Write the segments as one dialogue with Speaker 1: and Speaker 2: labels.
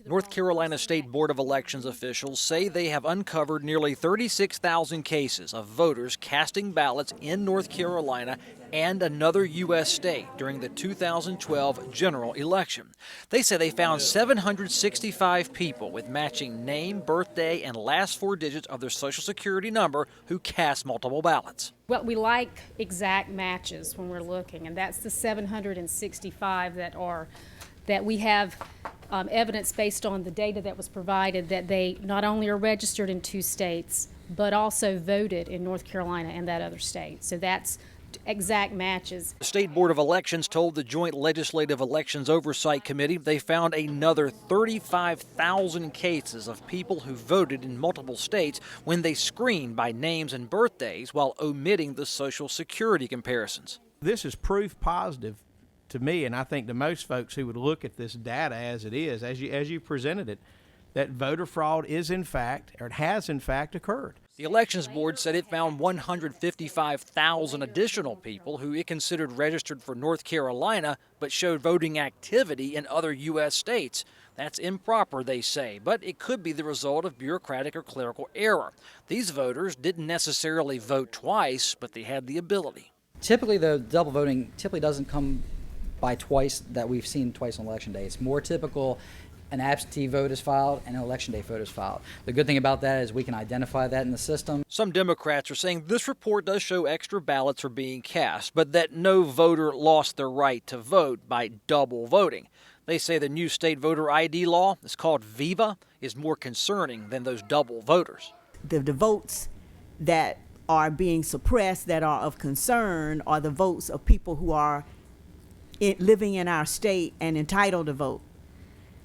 Speaker 1: North Carolina State Board of Elections officials say they have uncovered nearly 36,000 cases of voters casting ballots in North Carolina and another U.S. state during the 2012 general election. They say they found 765 people with matching name, birthday, and last four digits of their Social Security number who cast multiple ballots.
Speaker 2: Well, we like exact matches when we're looking, and that's the 765 that we have evidence based on the data that was provided that they not only are registered in two states, but also voted in North Carolina and that other state. So that's exact matches.
Speaker 1: The State Board of Elections told the Joint Legislative Elections Oversight Committee they found another 35,000 cases of people who voted in multiple states when they screened by names and birthdays while omitting the Social Security comparisons.
Speaker 3: This is proof positive to me, and I think to most folks who would look at this data as it is, as you presented it, that voter fraud is in fact, or it has in fact occurred.
Speaker 1: The Elections Board said it found 155,000 additional people who it considered registered for North Carolina but showed voting activity in other U.S. states. That's improper, they say, but it could be the result of bureaucratic or clerical error. These voters didn't necessarily vote twice, but they had the ability.
Speaker 4: Typically, the double voting doesn't come by twice that we've seen twice on Election Day. It's more typical an absentee vote is filed and an Election Day vote is filed. The good thing about that is we can identify that in the system.
Speaker 1: Some Democrats are saying this report does show extra ballots are being cast, but that no voter lost their right to vote by double voting. They say the new state voter ID law, it's called VIVA, is more concerning than those double voters.
Speaker 5: The votes that are being suppressed that are of concern are the votes of people who are living in our state and entitled to vote.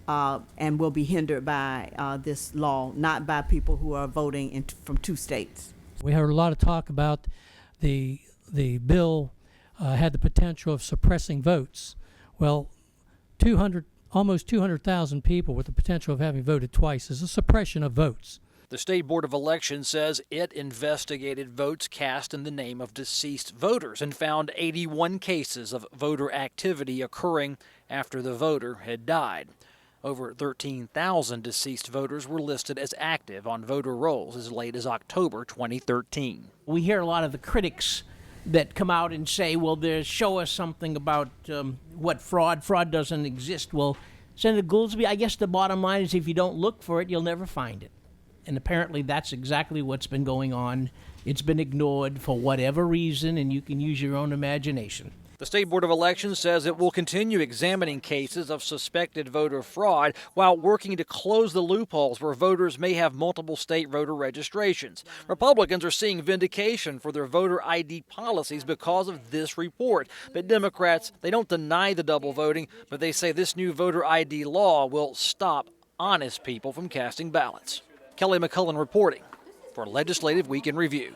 Speaker 5: And will be hindered by this law, not by people who are voting from two states.
Speaker 6: We heard a lot of talk about the bill had the potential of suppressing votes. Well, almost 200,000 people with the potential of having voted twice is a suppression of votes.
Speaker 1: The State Board of Elections says it investigated votes cast in the name of deceased voters and found 81 cases of voter activity occurring after the voter had died. Over 13,000 deceased voters were listed as active on voter rolls as late as October 2013.
Speaker 7: We hear a lot of the critics that come out and say, well, show us something about what fraud doesn't exist. Well, Senator Goolsbee, I guess the bottom line is if you don't look for it, you'll never find it. And apparently that's exactly what's been going on. It's been ignored for whatever reason, and you can use your own imagination.
Speaker 1: The State Board of Elections says it will continue examining cases of suspected voter fraud while working to close the loopholes where voters may have multiple state voter registrations. Republicans are seeing vindication for their voter ID policies because of this report. But Democrats, they don't deny the double voting, but they say this new voter ID law will stop honest people from casting ballots. Kelly McCullen reporting for Legislative Week in Review.